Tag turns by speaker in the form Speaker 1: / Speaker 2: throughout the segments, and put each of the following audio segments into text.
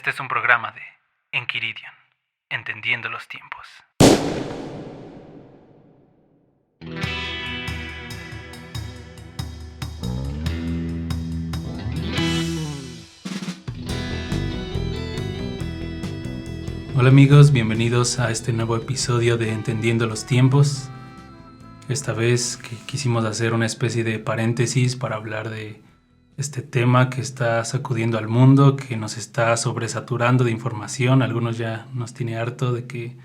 Speaker 1: Este es un programa de Enquiridion, Entendiendo los Tiempos. Hola amigos, bienvenidos a este nuevo episodio de Entendiendo los Tiempos. Esta vez que quisimos hacer una especie de paréntesis para hablar de este tema que está sacudiendo al mundo, que nos está sobresaturando de información. Algunos ya nos tiene harto de que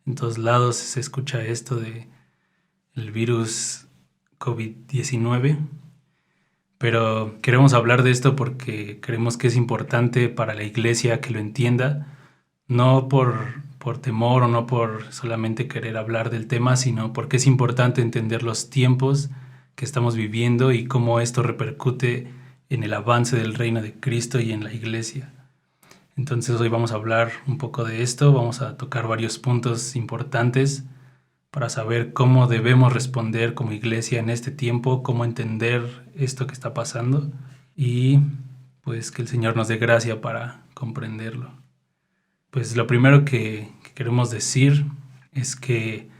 Speaker 1: en todos lados se escucha esto de el virus COVID-19. Pero queremos hablar de esto porque creemos que es importante para la iglesia que lo entienda, no por temor o no por solamente querer hablar del tema, sino porque es importante entender los tiempos que estamos viviendo y cómo esto repercute en el avance del reino de Cristo y en la iglesia. Entonces hoy vamos a hablar un poco de esto, vamos a tocar varios puntos importantes para saber cómo debemos responder como iglesia en este tiempo, cómo entender esto que está pasando y pues que el Señor nos dé gracia para comprenderlo. Pues lo primero que queremos decir es que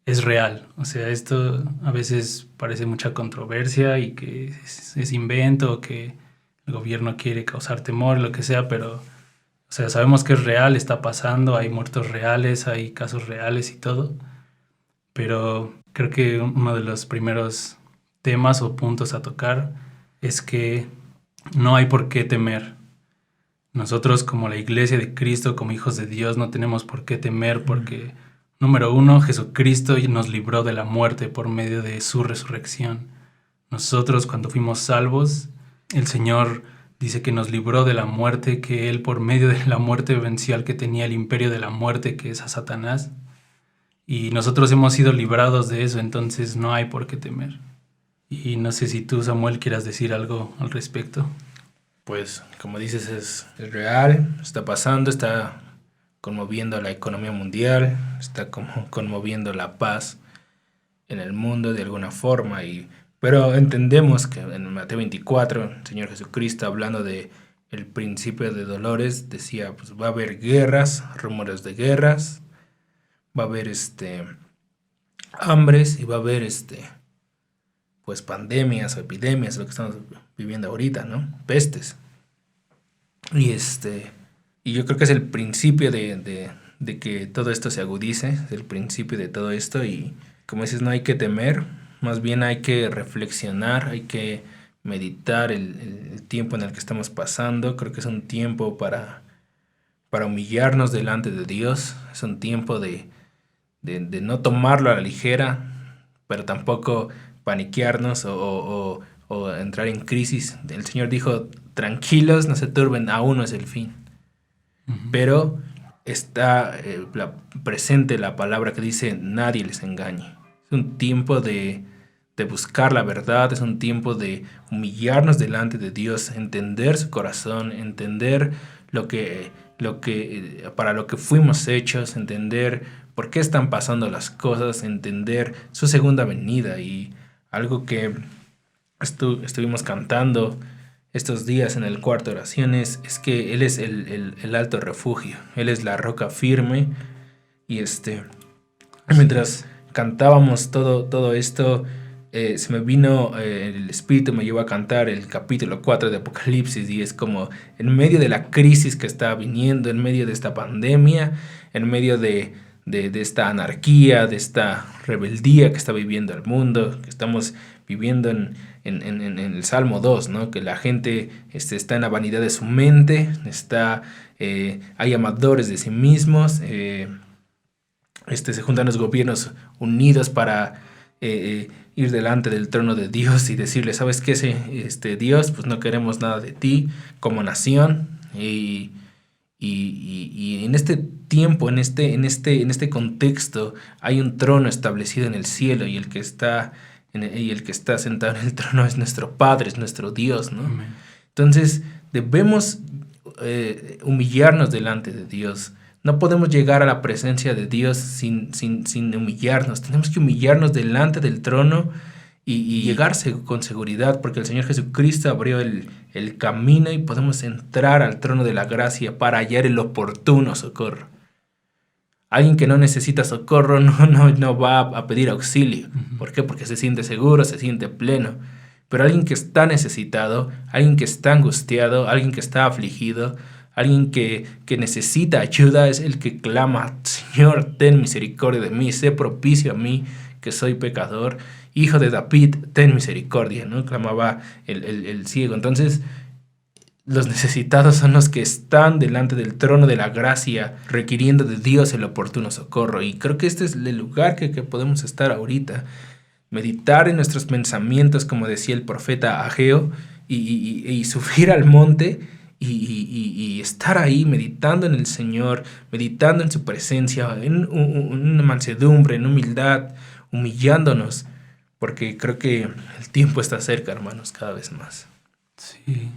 Speaker 1: es real. O sea, esto a veces parece mucha controversia y que es invento o que el gobierno quiere causar temor, lo que sea, pero o sea, sabemos que es real, está pasando, hay muertos reales, hay casos reales y todo. Pero creo que uno de los primeros temas o puntos a tocar es que no hay por qué temer. Nosotros como la iglesia de Cristo, como hijos de Dios, no tenemos por qué temer porque, número uno, Jesucristo nos libró de la muerte por medio de su resurrección. Nosotros cuando fuimos salvos, el Señor dice que nos libró de la muerte, que Él por medio de la muerte venció al que tenía el imperio de la muerte, que es a Satanás. Y nosotros hemos sido librados de eso, entonces no hay por qué temer. Y no sé si tú, Samuel, quieras decir algo al respecto.
Speaker 2: Pues, como dices, es real, está pasando, está conmoviendo la economía mundial, está como conmoviendo la paz en el mundo de alguna forma. Pero entendemos que en Mateo 24, el Señor Jesucristo, hablando de el principio de dolores, decía, pues va a haber guerras, rumores de guerras, va a haber hambres y va a haber pues pandemias o epidemias, lo que estamos viviendo ahorita, ¿no? Pestes. Y yo creo que es el principio de que todo esto se agudice, es el principio de todo esto y como dices, no hay que temer, más bien hay que reflexionar, hay que meditar el tiempo en el que estamos pasando. Creo que es un tiempo para humillarnos delante de Dios, es un tiempo de no tomarlo a la ligera, pero tampoco paniquearnos o entrar en crisis. El Señor dijo, tranquilos, no se turben, aún no es el fin. Uh-huh. Pero está presente la palabra que dice, nadie les engañe. Es un tiempo de buscar la verdad, es un tiempo de humillarnos delante de Dios, entender su corazón, entender para lo que fuimos hechos, entender por qué están pasando las cosas, entender su segunda venida. Y algo que estuvimos cantando estos días en el cuarto de oraciones es que Él es el alto refugio, Él es la roca firme. Y mientras cantábamos todo esto, se me vino el Espíritu, me llevó a cantar el capítulo 4 de Apocalipsis y es como en medio de la crisis que está viniendo, en medio de esta pandemia, en medio de esta anarquía, de esta rebeldía que está viviendo el mundo, que estamos viviendo en el Salmo 2, ¿no? Que la gente está en la vanidad de su mente, hay amadores de sí mismos, se juntan los gobiernos unidos para ir delante del trono de Dios y decirle, ¿sabes qué? Dios, pues no queremos nada de ti como nación. Y en este tiempo, en este contexto, hay un trono establecido en el cielo y el que está sentado en el trono es nuestro Padre, es nuestro Dios, ¿no? Amén. Entonces debemos humillarnos delante de Dios. No podemos llegar a la presencia de Dios sin humillarnos. Tenemos que humillarnos delante del trono y llegarse con seguridad, porque el Señor Jesucristo abrió el camino y podemos entrar al trono de la gracia para hallar el oportuno socorro. Alguien que no necesita socorro no va a pedir auxilio. ¿Por qué? Porque se siente seguro, se siente pleno. Pero alguien que está necesitado, alguien que está angustiado, alguien que está afligido, alguien que necesita ayuda, es el que clama: Señor, ten misericordia de mí, sé propicio a mí, que soy pecador. Hijo de David, ten misericordia, ¿no? Clamaba el ciego. Entonces, los necesitados son los que están delante del trono de la gracia, requiriendo de Dios el oportuno socorro. Y creo que este es el lugar que podemos estar ahorita. Meditar en nuestros pensamientos, como decía el profeta Ageo, y subir al monte y estar ahí meditando en el Señor, meditando en su presencia, en una mansedumbre, en humildad, humillándonos, porque creo que el tiempo está cerca, hermanos, cada vez más.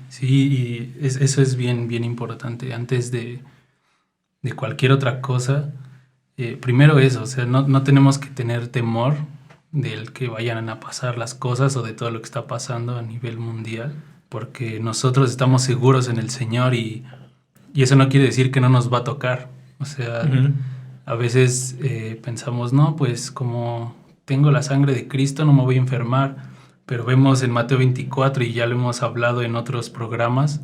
Speaker 1: Sí, y eso es bien, bien importante. Antes de cualquier otra cosa, primero eso, o sea, no tenemos que tener temor del que vayan a pasar las cosas o de todo lo que está pasando a nivel mundial, porque nosotros estamos seguros en el Señor y eso no quiere decir que no nos va a tocar. O sea, a veces pensamos, no, pues como tengo la sangre de Cristo no me voy a enfermar, pero vemos en Mateo 24, y ya lo hemos hablado en otros programas,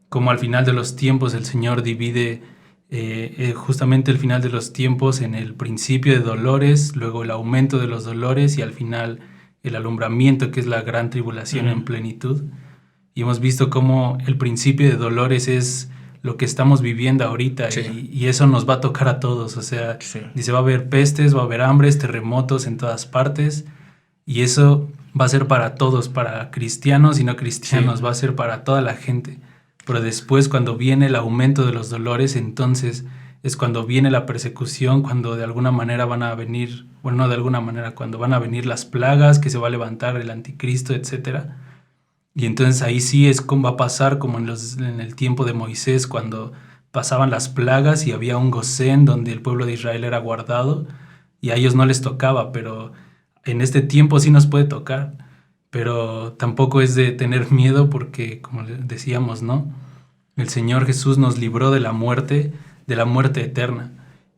Speaker 1: como al final de los tiempos el Señor divide justamente el final de los tiempos en el principio de dolores, luego el aumento de los dolores y al final el alumbramiento, que es la gran tribulación en plenitud. Y hemos visto cómo el principio de dolores es lo que estamos viviendo ahorita, y eso nos va a tocar a todos. O sea, dice, va a haber pestes, va a haber hambres, terremotos en todas partes, y eso va a ser para todos, para cristianos y no cristianos, va a ser para toda la gente. Pero después, cuando viene el aumento de los dolores, entonces es cuando viene la persecución, cuando de alguna manera van a venir, bueno, no de alguna manera, cuando van a venir las plagas, que se va a levantar el anticristo, etcétera. Y entonces ahí sí es como va a pasar como en el tiempo de Moisés, cuando pasaban las plagas y había un Gosén donde el pueblo de Israel era guardado y a ellos no les tocaba, pero en este tiempo sí nos puede tocar. Pero tampoco es de tener miedo porque, como decíamos, ¿no? El Señor Jesús nos libró de la muerte eterna.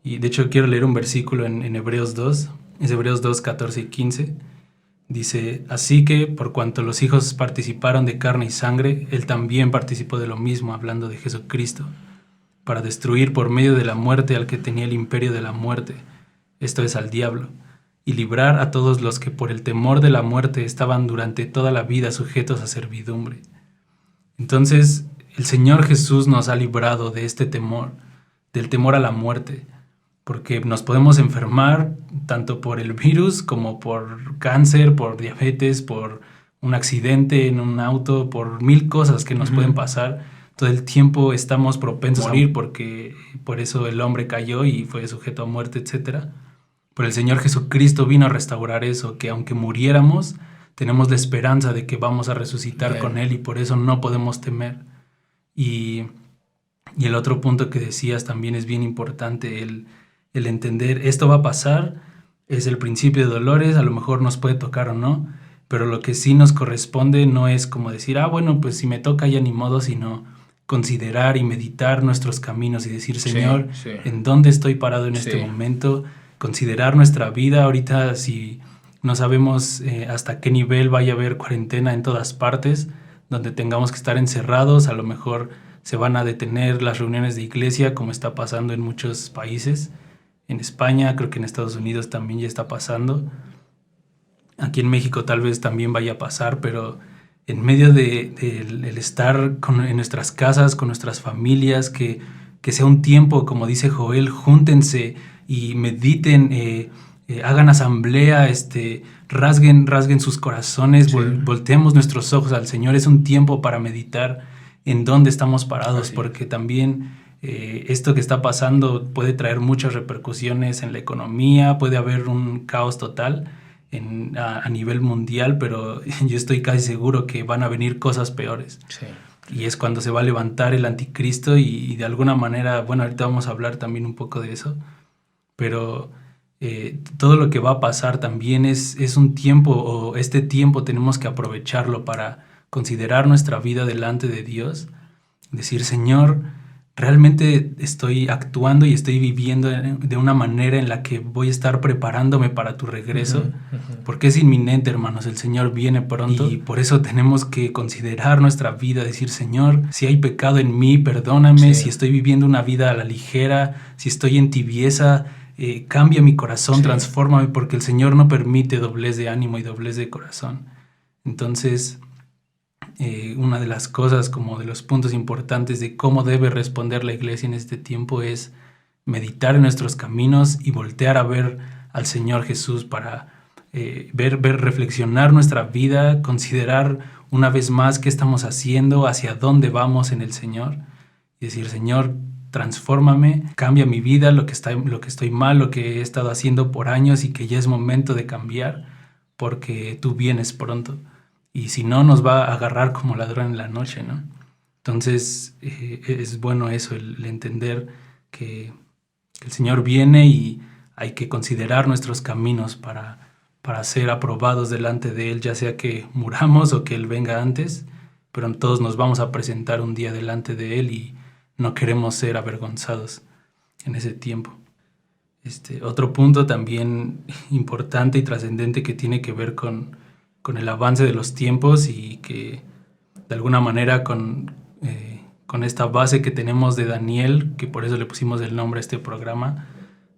Speaker 1: Y de hecho quiero leer un versículo en Hebreos 2, es Hebreos 2, 14 y 15. Dice, así que por cuanto los hijos participaron de carne y sangre, él también participó de lo mismo, hablando de Jesucristo, para destruir por medio de la muerte al que tenía el imperio de la muerte, esto es al diablo, y librar a todos los que por el temor de la muerte estaban durante toda la vida sujetos a servidumbre. Entonces, el Señor Jesús nos ha librado de este temor, del temor a la muerte, porque nos podemos enfermar tanto por el virus como por cáncer, por diabetes, por un accidente en un auto, por 1000 cosas que nos pueden pasar. Todo el tiempo estamos propensos a morir, porque por eso el hombre cayó y fue sujeto a muerte, etc. Pero el Señor Jesucristo vino a restaurar eso, que aunque muriéramos, tenemos la esperanza de que vamos a resucitar con Él, y por eso no podemos temer. Y el otro punto que decías también es bien importante, el entender, esto va a pasar, es el principio de dolores, a lo mejor nos puede tocar o no, pero lo que sí nos corresponde no es como decir, bueno, pues si me toca ya ni modo, sino considerar y meditar nuestros caminos y decir, Señor, ¿en dónde estoy parado en este momento? Considerar nuestra vida ahorita, si no sabemos hasta qué nivel vaya a haber cuarentena en todas partes, donde tengamos que estar encerrados, a lo mejor se van a detener las reuniones de iglesia, como está pasando en muchos países. En España, creo que en Estados Unidos también ya está pasando. Aquí en México tal vez también vaya a pasar, pero en medio del estar en nuestras casas, con nuestras familias, que sea un tiempo, como dice Joel, júntense y mediten, hagan asamblea, rasguen sus corazones, volteemos nuestros ojos al Señor. Es un tiempo para meditar en dónde estamos parados, porque también esto que está pasando puede traer muchas repercusiones en la economía, puede haber un caos total a nivel mundial, pero yo estoy casi seguro que van a venir cosas peores. Y es cuando se va a levantar el anticristo y de alguna manera, bueno, ahorita vamos a hablar también un poco de eso, pero todo lo que va a pasar también es un tiempo, o este tiempo tenemos que aprovecharlo para considerar nuestra vida delante de Dios, decir, Señor, realmente estoy actuando y estoy viviendo de una manera en la que voy a estar preparándome para tu regreso, porque es inminente, hermanos, el Señor viene pronto y por eso tenemos que considerar nuestra vida, decir, Señor, si hay pecado en mí, perdóname, si estoy viviendo una vida a la ligera, si estoy en tibieza, cambia mi corazón, transfórmame, porque el Señor no permite doblez de ánimo y doblez de corazón. Entonces, una de las cosas, como de los puntos importantes de cómo debe responder la iglesia en este tiempo, es meditar en nuestros caminos y voltear a ver al Señor Jesús para reflexionar nuestra vida, considerar una vez más qué estamos haciendo, hacia dónde vamos en el Señor y decir, Señor, transfórmame, cambia mi vida, lo que estoy mal, lo que he estado haciendo por años y que ya es momento de cambiar porque tú vienes pronto. Y si no, nos va a agarrar como ladrón en la noche, ¿no? Entonces, es bueno eso, el entender que el Señor viene y hay que considerar nuestros caminos para ser aprobados delante de Él, ya sea que muramos o que Él venga antes, pero todos nos vamos a presentar un día delante de Él y no queremos ser avergonzados en ese tiempo. Otro punto también importante y trascendente que tiene que ver con el avance de los tiempos y que de alguna manera con esta base que tenemos de Daniel, que por eso le pusimos el nombre a este programa,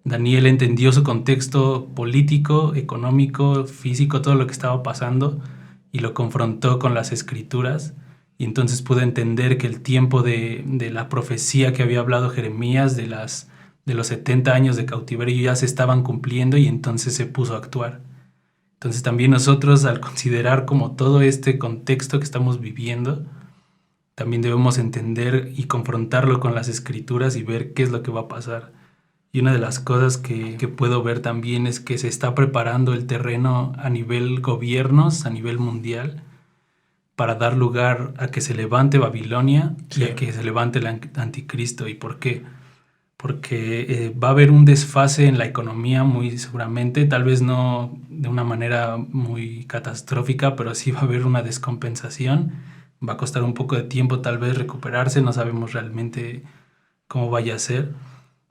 Speaker 1: Daniel entendió su contexto político, económico, físico, todo lo que estaba pasando y lo confrontó con las escrituras y entonces pudo entender que el tiempo de la profecía que había hablado Jeremías de los 70 años de cautiverio ya se estaban cumpliendo y entonces se puso a actuar. Entonces también nosotros, al considerar como todo este contexto que estamos viviendo, también debemos entender y confrontarlo con las escrituras y ver qué es lo que va a pasar. Y una de las cosas que puedo ver también es que se está preparando el terreno a nivel gobiernos, a nivel mundial, para dar lugar a que se levante Babilonia y a que se levante el anticristo. ¿Y por qué? Porque va a haber un desfase en la economía muy seguramente, tal vez no de una manera muy catastrófica, pero sí va a haber una descompensación. Va a costar un poco de tiempo tal vez recuperarse, no sabemos realmente cómo vaya a ser,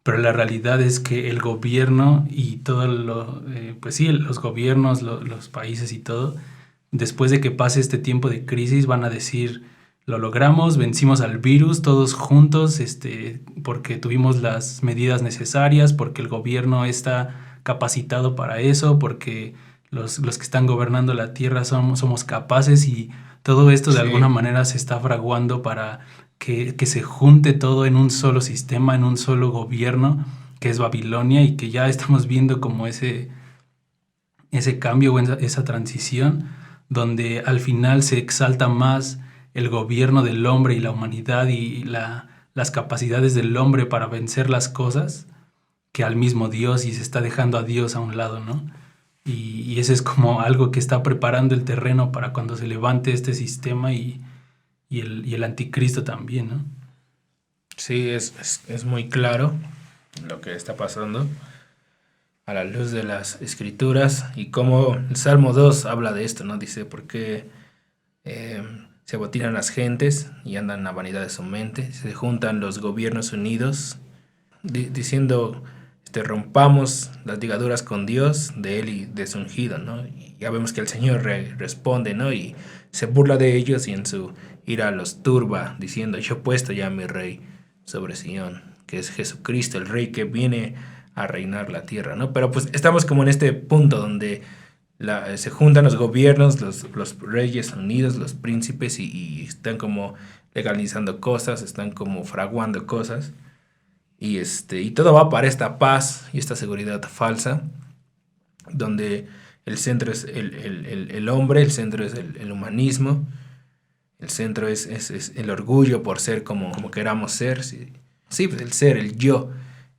Speaker 1: pero la realidad es que el gobierno y todo los gobiernos, los países y todo, después de que pase este tiempo de crisis van a decir, lo logramos, vencimos al virus todos juntos, porque tuvimos las medidas necesarias, porque el gobierno está capacitado para eso, porque los que están gobernando la tierra somos capaces y todo esto de alguna manera se está fraguando para que se junte todo en un solo sistema, en un solo gobierno, que es Babilonia, y que ya estamos viendo como ese cambio o esa transición, donde al final se exalta más el gobierno del hombre y la humanidad y las capacidades del hombre para vencer las cosas que al mismo Dios, y se está dejando a Dios a un lado, ¿no? Y ese es como algo que está preparando el terreno para cuando se levante este sistema y el anticristo también, ¿no?
Speaker 2: Sí, es muy claro lo que está pasando a la luz de las escrituras y como el Salmo 2 habla de esto, ¿no? Dice, porque se amotinan las gentes y andan a vanidad de su mente, se juntan los gobiernos unidos, diciendo, rompamos las ligaduras con Dios de él y de su ungido, ¿no? Y ya vemos que el Señor responde, ¿no? Y se burla de ellos y en su ira los turba, diciendo, yo he puesto ya a mi rey sobre Sión, que es Jesucristo, el rey que viene a reinar la tierra, ¿no? Pero pues estamos como en este punto donde se juntan los gobiernos, los reyes unidos, los príncipes y están como legalizando cosas, están como fraguando cosas. Y todo va para esta paz y esta seguridad falsa, donde el centro es el hombre, el centro es el humanismo, el centro es el orgullo por ser como queramos ser. Sí, pues el ser, el yo,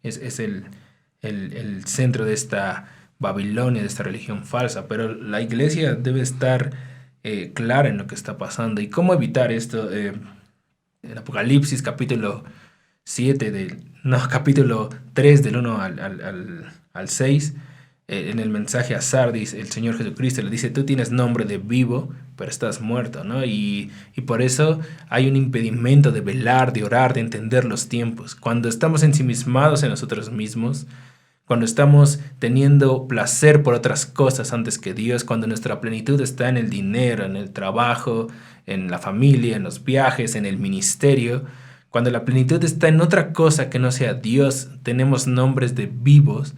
Speaker 2: es el centro de esta Babilonia, de esta religión falsa. Pero la iglesia debe estar clara en lo que está pasando. ¿Y cómo evitar esto? En Apocalipsis capítulo 7 capítulo 3 del 1 al 6, En el mensaje a Sardis, el Señor Jesucristo le dice, tú tienes nombre de vivo, pero estás muerto, ¿no? Y por eso hay un impedimento de velar, de orar, de entender los tiempos. Cuando estamos ensimismados en nosotros mismos, cuando estamos teniendo placer por otras cosas antes que Dios, cuando nuestra plenitud está en el dinero, en el trabajo, en la familia, en los viajes, en el ministerio, cuando la plenitud está en otra cosa que no sea Dios, tenemos nombres de vivos,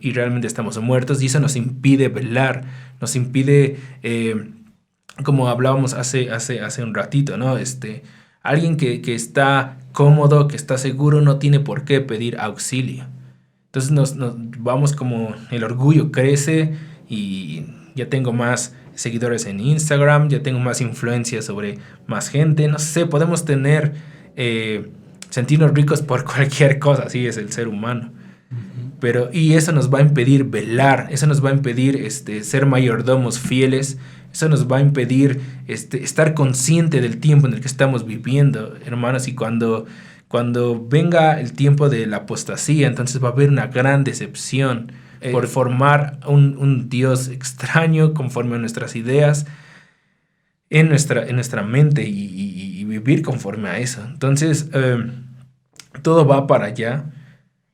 Speaker 2: y realmente estamos muertos, y eso nos impide velar, nos impide, como hablábamos hace un ratito, ¿no? Alguien que está cómodo, que está seguro, no tiene por qué pedir auxilio. Entonces nos vamos como el orgullo crece y ya tengo más seguidores en Instagram, ya tengo más influencia sobre más gente, no sé, podemos tener, sentirnos ricos por cualquier cosa, así es el ser humano. Y eso nos va a impedir velar, eso nos va a impedir ser mayordomos fieles, eso nos va a impedir estar consciente del tiempo en el que estamos viviendo, hermanos. Y cuando venga el tiempo de la apostasía, entonces va a haber una gran decepción por formar un Dios extraño conforme a nuestras ideas en nuestra mente y vivir conforme a eso. Entonces, todo va para allá.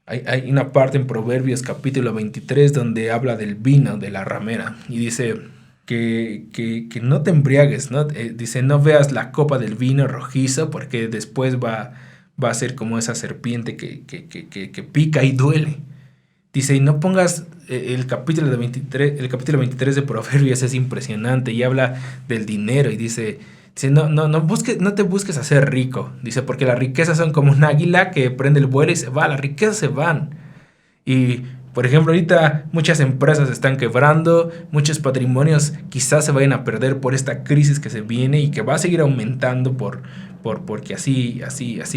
Speaker 2: Hay una parte en Proverbios capítulo 23 donde habla del vino de la ramera y dice que no te embriagues, ¿no? Dice, no veas la copa del vino rojizo porque después va a ser como esa serpiente que pica y duele. Dice, y no pongas el capítulo 23 de Proverbios es impresionante y habla del dinero y dice, no te busques hacer rico. Dice, porque las riquezas son como un águila que prende el vuelo y se va. Las riquezas se van. Y, por ejemplo, ahorita muchas empresas están quebrando, muchos patrimonios quizás se vayan a perder por esta crisis que se viene y que va a seguir aumentando porque así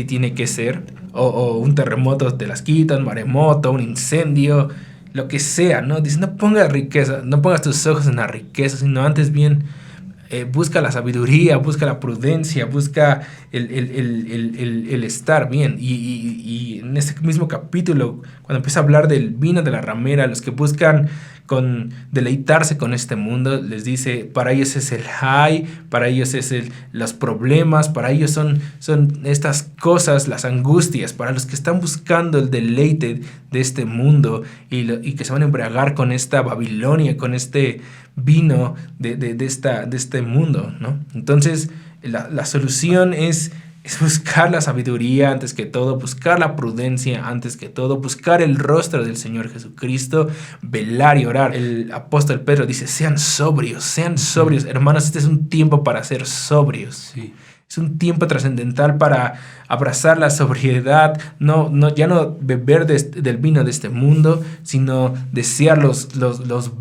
Speaker 2: tiene que ser. O un terremoto te las quita, un maremoto, un incendio, lo que sea, ¿no? Dice, no pongas riqueza, no pongas tus ojos en la riqueza, sino antes bien busca la sabiduría, busca la prudencia, busca el estar bien. Y en este mismo capítulo, cuando empieza a hablar del vino de la ramera, los que buscan deleitarse con este mundo, les dice, para ellos es el high, para ellos es los problemas, para ellos son estas cosas, las angustias, para los que están buscando el deleite de este mundo y que se van a embriagar con esta Babilonia, con este vino de este mundo, ¿no? Entonces, la solución es buscar la sabiduría antes que todo, buscar la prudencia antes que todo, buscar el rostro del Señor Jesucristo, velar y orar. El apóstol Pedro dice, sean sobrios, hermanos, este es un tiempo para ser sobrios. Sí. Es un tiempo trascendental para abrazar la sobriedad, ya no beber del vino de este mundo, sino desear los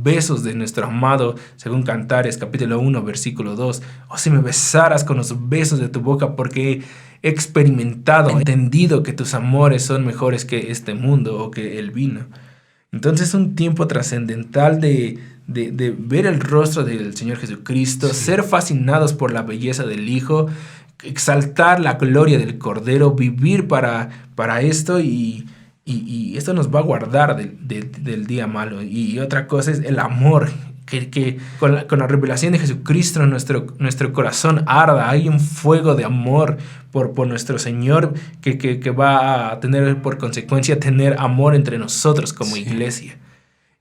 Speaker 2: besos de nuestro amado, según Cantares, capítulo 1, versículo 2. Oh, si me besaras con los besos de tu boca, porque he experimentado, entendido que tus amores son mejores que este mundo o que el vino. Entonces es un tiempo trascendental de ver el rostro del Señor Jesucristo, sí, ser fascinados por la belleza del Hijo, exaltar la gloria del Cordero, vivir para esto y esto nos va a guardar del día malo. Y otra cosa es el amor, que con la revelación de Jesucristo nuestro corazón arda, hay un fuego de amor por nuestro Señor que va a tener por consecuencia tener amor entre nosotros como sí, iglesia.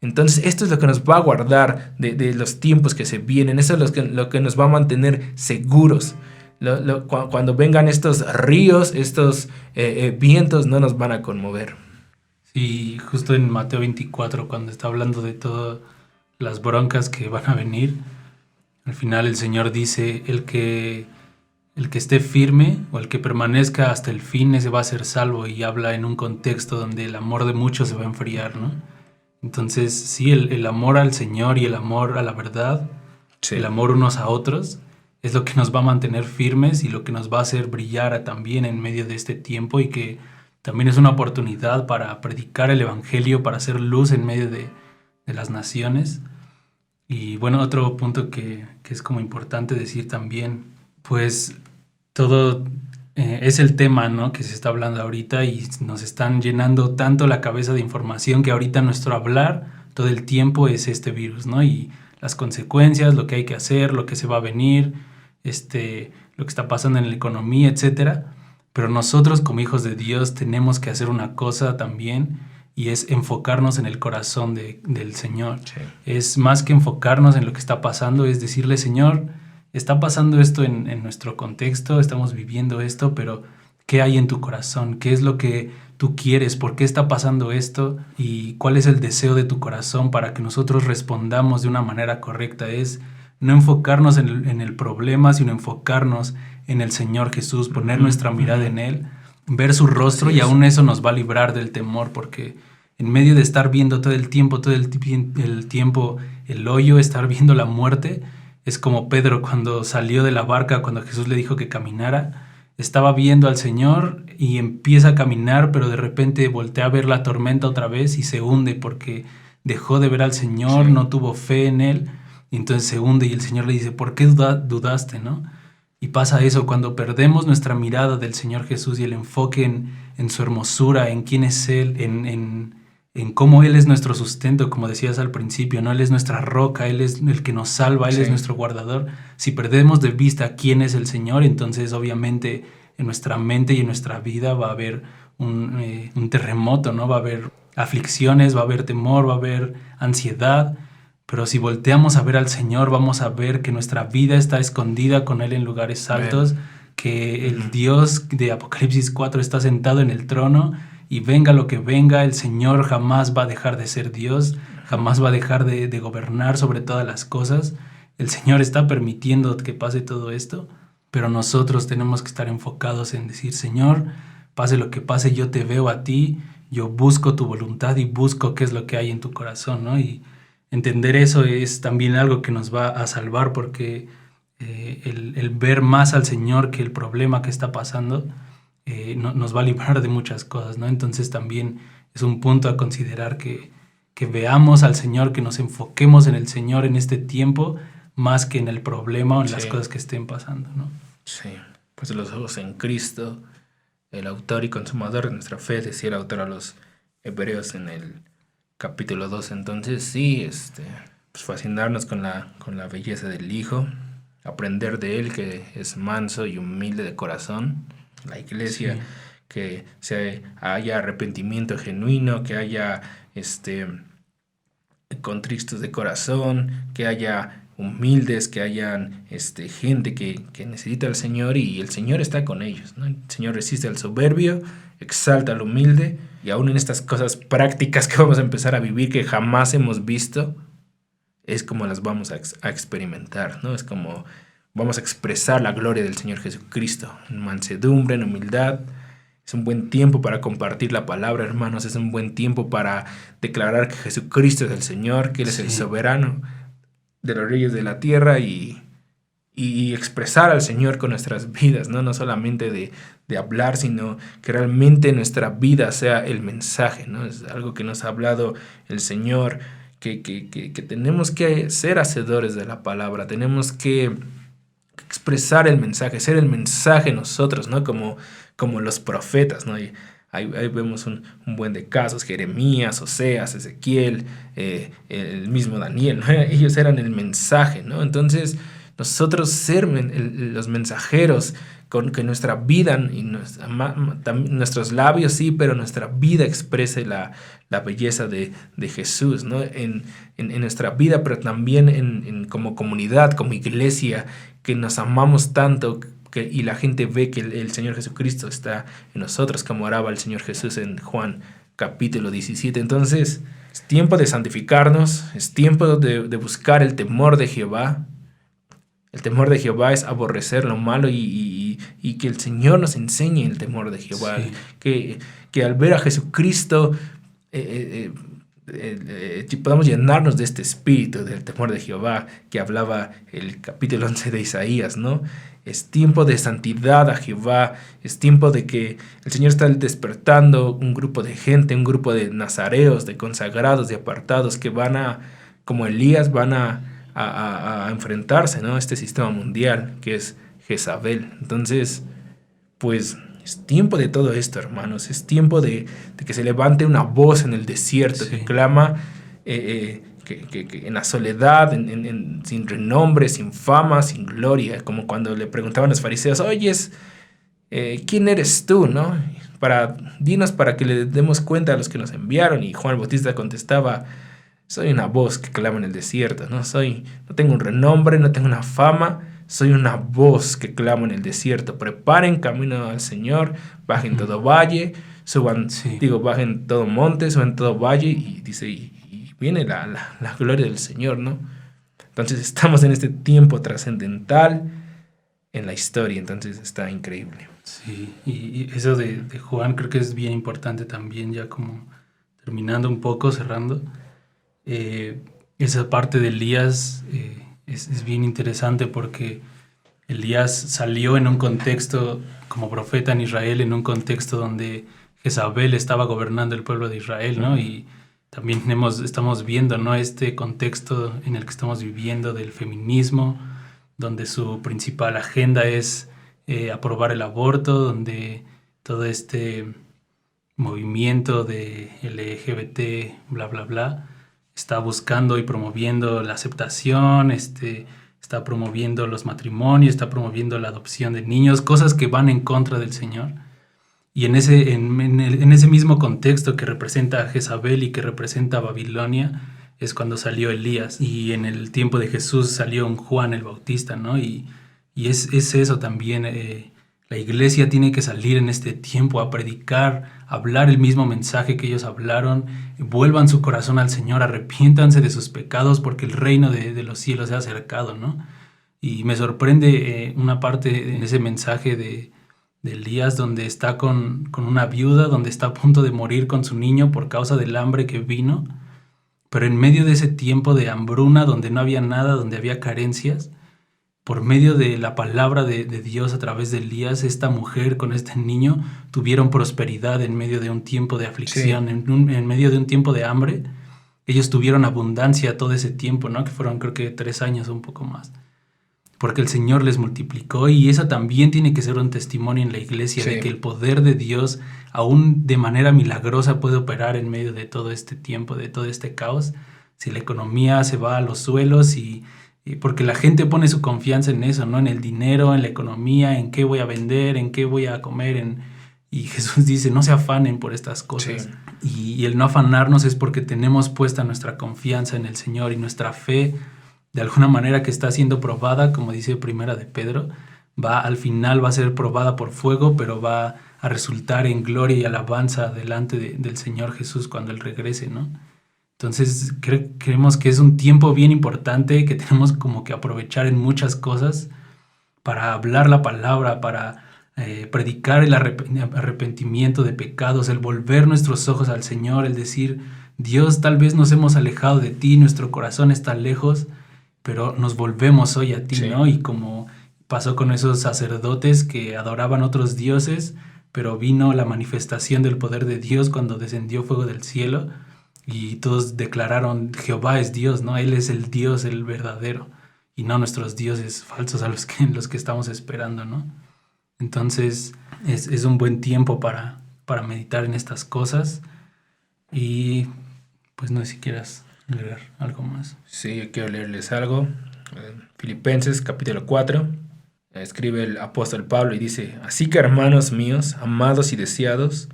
Speaker 2: Entonces esto es lo que nos va a guardar de los tiempos que se vienen, eso es lo que nos va a mantener seguros. Cuando vengan estos ríos, estos vientos no nos van a conmover.
Speaker 1: Sí, justo en Mateo 24, cuando está hablando de todas las broncas que van a venir, al final el Señor dice, el que esté firme o el que permanezca hasta el fin, ese va a ser salvo, y habla en un contexto donde el amor de muchos se va a enfriar, ¿no? Entonces, sí, el amor al Señor y el amor a la verdad, sí, el amor unos a otros, es lo que nos va a mantener firmes y lo que nos va a hacer brillar también en medio de este tiempo, y que también es una oportunidad para predicar el Evangelio, para hacer luz en medio de las naciones. Y bueno, otro punto que es como importante decir también, pues todo es el tema, ¿no?, que se está hablando ahorita, y nos están llenando tanto la cabeza de información que ahorita nuestro hablar todo el tiempo es este virus, ¿no? Y las consecuencias, lo que hay que hacer, lo que se va a venir, lo que está pasando en la economía, etcétera. Pero nosotros como hijos de Dios tenemos que hacer una cosa también, y es enfocarnos en el corazón del Señor.
Speaker 2: Sí.
Speaker 1: Es más que enfocarnos en lo que está pasando, es decirle, Señor, está pasando esto en nuestro contexto, estamos viviendo esto, pero ¿qué hay en tu corazón? ¿Qué es lo que tú quieres? ¿Por qué está pasando esto? ¿Y cuál es el deseo de tu corazón para que nosotros respondamos de una manera correcta? Es no enfocarnos en el problema, sino enfocarnos en el Señor Jesús, poner nuestra mirada en Él, ver su rostro, y aún eso nos va a librar del temor, porque en medio de estar viendo todo el tiempo el hoyo, estar viendo la muerte, es como Pedro cuando salió de la barca, cuando Jesús le dijo que caminara, estaba viendo al Señor y empieza a caminar, pero de repente voltea a ver la tormenta otra vez y se hunde porque dejó de ver al Señor,
Speaker 2: Sí.
Speaker 1: no tuvo fe en Él, y entonces se hunde y el Señor le dice, ¿por qué dudaste, no? Y pasa eso, cuando perdemos nuestra mirada del Señor Jesús y el enfoque en su hermosura, en quién es Él, en cómo Él es nuestro sustento, como decías al principio, ¿no? Él es nuestra roca, Él es el que nos salva, Él
Speaker 2: Sí.
Speaker 1: es nuestro guardador. Si perdemos de vista quién es el Señor, entonces obviamente en nuestra mente y en nuestra vida va a haber un terremoto, ¿no? Va a haber aflicciones, va a haber temor, va a haber ansiedad. Pero si volteamos a ver al Señor, vamos a ver que nuestra vida está escondida con Él en lugares altos, que el Dios de Apocalipsis 4 está sentado en el trono, y venga lo que venga, el Señor jamás va a dejar de ser Dios, jamás va a dejar de gobernar sobre todas las cosas. El Señor está permitiendo que pase todo esto, pero nosotros tenemos que estar enfocados en decir, Señor, pase lo que pase, yo te veo a ti, yo busco tu voluntad y busco qué es lo que hay en tu corazón, ¿no? Y entender eso es también algo que nos va a salvar, porque el ver más al Señor que el problema que está pasando nos va a librar de muchas cosas, ¿no? Entonces también es un punto a considerar que veamos al Señor, que nos enfoquemos en el Señor en este tiempo más que en el problema o en las
Speaker 2: Sí.
Speaker 1: cosas que estén pasando, ¿no?
Speaker 2: Sí, pues los ojos en Cristo, el autor y consumador de nuestra fe, decía el autor a los hebreos en el capítulo 2. Entonces sí, pues fascinarnos con la belleza del Hijo, aprender de Él, que es manso y humilde de corazón. La iglesia,
Speaker 1: Sí.
Speaker 2: que haya arrepentimiento genuino, que haya contristos de corazón, que haya humildes, que hayan gente que necesita al Señor, y el Señor está con ellos, ¿no? El Señor resiste al soberbio, exalta al humilde, y aún en estas cosas prácticas que vamos a empezar a vivir, que jamás hemos visto, es como las vamos a experimentar, ¿no? Es como vamos a expresar la gloria del Señor Jesucristo en mansedumbre, en humildad. Es un buen tiempo para compartir la palabra, hermanos. Es un buen tiempo para declarar que Jesucristo es el Señor, que Él es el soberano de los reyes de la tierra, y expresar al Señor con nuestras vidas, ¿no? No solamente de hablar, sino que realmente nuestra vida sea el mensaje, ¿no? Es algo que nos ha hablado el Señor, que tenemos que ser hacedores de la palabra, tenemos que expresar el mensaje, ser el mensaje nosotros, ¿no? Como los profetas, ¿no? Y ahí vemos un buen de casos, Jeremías, Oseas, Ezequiel, el mismo Daniel, ¿no? Ellos eran el mensaje, ¿no? Entonces nosotros ser los mensajeros, con que nuestra vida y nuestros labios sí, pero nuestra vida exprese la belleza de Jesús, ¿no? En nuestra vida, pero también como comunidad, como iglesia, que nos amamos tanto, y la gente ve que el Señor Jesucristo está en nosotros, como oraba el Señor Jesús en Juan capítulo 17. Entonces es tiempo de santificarnos, es tiempo de buscar el temor de Jehová. El temor de Jehová es aborrecer lo malo, y que el Señor nos enseñe el temor de Jehová. Sí. Que al ver a Jesucristo podamos llenarnos de este espíritu del temor de Jehová que hablaba el capítulo 11 de Isaías, ¿no? Es tiempo de santidad a Jehová, es tiempo de que el Señor está despertando un grupo de gente, un grupo de nazareos, de consagrados, de apartados, que como Elías, van a enfrentarse, ¿no? A este sistema mundial que es Jezabel. Entonces, pues es tiempo de todo esto, hermanos. Es tiempo de que se levante una voz en el desierto, sí, que clama que en la soledad, sin renombre, sin fama, sin gloria, como cuando le preguntaban a los fariseos, oyes, ¿quién eres tú, no? Dinos para que le demos cuenta a los que nos enviaron. Y Juan el Bautista contestaba, soy una voz que clama en el desierto, no tengo un renombre, no tengo una fama, soy una voz que clama en el desierto. Preparen camino al Señor, bajen todo valle, bajen todo monte, suban todo valle, y dice, y viene la gloria del Señor, ¿no? Entonces estamos en este tiempo trascendental en la historia, entonces está increíble.
Speaker 1: Sí, y eso de Juan creo que es bien importante también, ya como terminando un poco, cerrando. Esa parte de Elías es bien interesante porque Elías salió en un contexto como profeta en Israel, en un contexto donde Jezabel estaba gobernando el pueblo de Israel, ¿no? Y también estamos viendo, ¿no?, este contexto en el que estamos viviendo del feminismo, donde su principal agenda es aprobar el aborto, donde todo este movimiento de LGBT, bla, bla, bla, está buscando y promoviendo la aceptación, está promoviendo los matrimonios, está promoviendo la adopción de niños, cosas que van en contra del Señor. Y en ese mismo contexto que representa a Jezabel y que representa a Babilonia, es cuando salió Elías. Y en el tiempo de Jesús salió un Juan el Bautista, ¿no? Y es eso también. La iglesia tiene que salir en este tiempo a predicar, a hablar el mismo mensaje que ellos hablaron. Vuelvan su corazón al Señor, arrepiéntanse de sus pecados porque el reino de los cielos se ha acercado, ¿no? Y me sorprende una parte en ese mensaje de Elías donde está con una viuda, donde está a punto de morir con su niño por causa del hambre que vino. Pero en medio de ese tiempo de hambruna, donde no había nada, donde había carencias, por medio de la palabra de Dios a través de Elías, esta mujer con este niño tuvieron prosperidad en medio de un tiempo de aflicción, sí. en medio de un tiempo de hambre. Ellos tuvieron abundancia todo ese tiempo, ¿no? Que fueron creo que 3 años o un poco más. Porque el Señor les multiplicó, y eso también tiene que ser un testimonio en la iglesia, sí, de que el poder de Dios aún de manera milagrosa puede operar en medio de todo este tiempo, de todo este caos. Si la economía se va a los suelos y porque la gente pone su confianza en eso, ¿no? En el dinero, en la economía, en qué voy a vender, en qué voy a comer. Y Jesús dice, no se afanen por estas cosas. Sí. Y el no afanarnos es porque tenemos puesta nuestra confianza en el Señor, y nuestra fe, de alguna manera que está siendo probada, como dice Primera de Pedro, al final va a ser probada por fuego, pero va a resultar en gloria y alabanza delante del Señor Jesús cuando Él regrese, ¿no? Entonces creemos que es un tiempo bien importante que tenemos como que aprovechar en muchas cosas para hablar la palabra, para predicar el arrepentimiento de pecados, el volver nuestros ojos al Señor, el decir, Dios, tal vez nos hemos alejado de ti, nuestro corazón está lejos, pero nos volvemos hoy a ti, sí, ¿no? Y como pasó con esos sacerdotes que adoraban otros dioses, pero vino la manifestación del poder de Dios cuando descendió fuego del cielo y todos declararon, Jehová es Dios, ¿no? Él es el Dios, el verdadero, y no nuestros dioses falsos a los que estamos esperando, ¿no? Entonces es un buen tiempo para meditar en estas cosas. Y pues no sé si quieras leer algo más.
Speaker 2: Sí, yo quiero leerles algo. Filipenses capítulo 4. Escribe el apóstol Pablo y dice, así que hermanos míos, amados y deseados,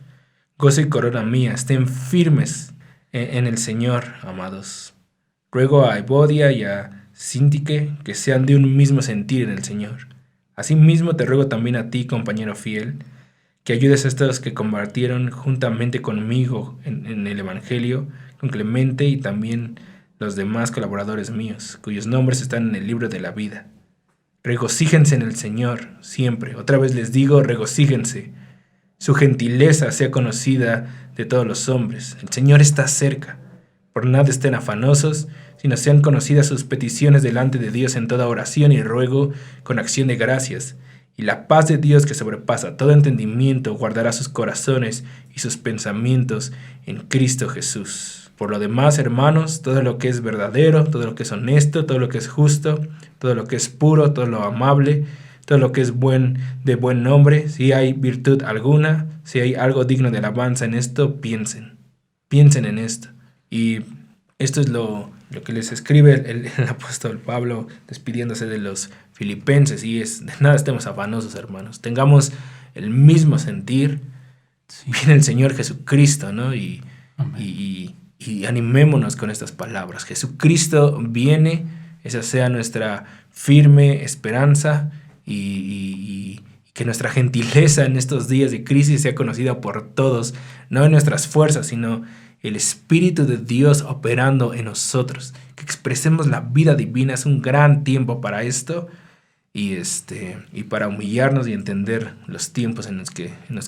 Speaker 2: gozo y corona mía, estén firmes en el Señor, amados. Ruego a Evodia y a Síntique que sean de un mismo sentir en el Señor. Asimismo te ruego también a ti, compañero fiel, que ayudes a estos que compartieron juntamente conmigo en el Evangelio, con Clemente y también los demás colaboradores míos, cuyos nombres están en el libro de la vida. Regocíjense en el Señor siempre. Otra vez les digo, regocíjense. Su gentileza sea conocida de todos los hombres. El Señor está cerca. Por nada estén afanosos, sino sean conocidas sus peticiones delante de Dios en toda oración y ruego con acción de gracias. Y la paz de Dios, que sobrepasa todo entendimiento, guardará sus corazones y sus pensamientos en Cristo Jesús. Por lo demás, hermanos, todo lo que es verdadero, todo lo que es honesto, todo lo que es justo, todo lo que es puro, todo lo amable, todo lo que es de buen nombre, si hay virtud alguna, si hay algo digno de alabanza en esto, piensen en esto. Y Esto es lo que les escribe el apóstol Pablo despidiéndose de los filipenses, y es: de nada estemos afanosos, hermanos, tengamos el mismo sentir.
Speaker 1: Sí.
Speaker 2: Viene el Señor Jesucristo, ¿no? Y animémonos con estas palabras. Jesucristo viene, esa sea nuestra firme esperanza, y que nuestra gentileza en estos días de crisis sea conocida por todos, no en nuestras fuerzas, sino el Espíritu de Dios operando en nosotros, que expresemos la vida divina. Es un gran tiempo para esto, y para humillarnos y entender los tiempos en los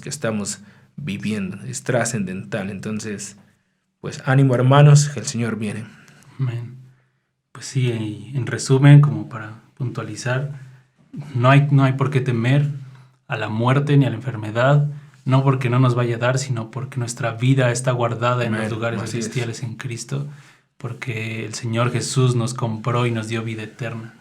Speaker 2: que estamos viviendo. Es trascendental. Entonces, pues ánimo, hermanos, que el Señor viene.
Speaker 1: Amén. Pues sí, y en resumen, como para puntualizar, no hay por qué temer a la muerte ni a la enfermedad, no porque no nos vaya a dar, sino porque nuestra vida está guardada en los lugares celestiales en Cristo, porque el Señor Jesús nos compró y nos dio vida eterna.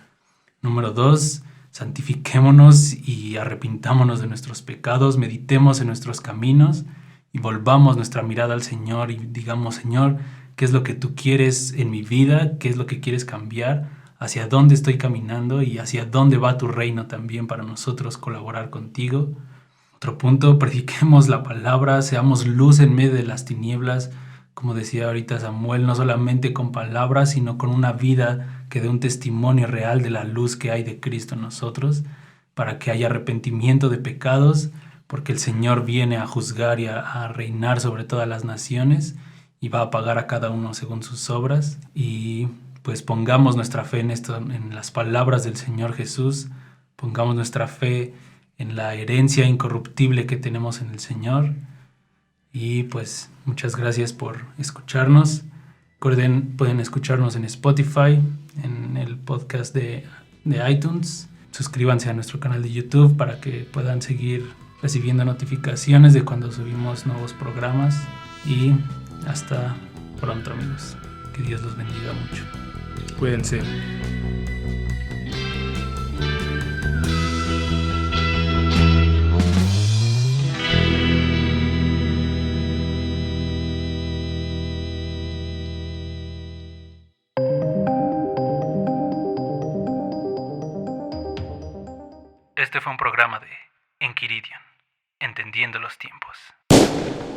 Speaker 1: Número 2, santifiquémonos y arrepintámonos de nuestros pecados, meditemos en nuestros caminos y volvamos nuestra mirada al Señor y digamos: Señor, ¿qué es lo que tú quieres en mi vida? ¿Qué es lo que quieres cambiar? ¿Hacia dónde estoy caminando? Y hacia dónde va tu reino también para nosotros colaborar contigo. Otro punto, prediquemos la palabra, seamos luz en medio de las tinieblas, como decía ahorita Samuel, no solamente con palabras, sino con una vida que dé un testimonio real de la luz que hay de Cristo en nosotros, para que haya arrepentimiento de pecados, porque el Señor viene a juzgar y a reinar sobre todas las naciones, y va a pagar a cada uno según sus obras. Y pues pongamos nuestra fe en esto, en las palabras del Señor Jesús, pongamos nuestra fe en la herencia incorruptible que tenemos en el Señor. Y pues muchas gracias por escucharnos. Recuerden, pueden escucharnos en Spotify, en el podcast de iTunes. Suscríbanse a nuestro canal de YouTube para que puedan seguir recibiendo notificaciones de cuando subimos nuevos programas. Y hasta pronto, amigos. Que Dios los bendiga mucho.
Speaker 2: Cuídense.
Speaker 1: Este fue un programa de Enquiridion, Entendiendo los Tiempos.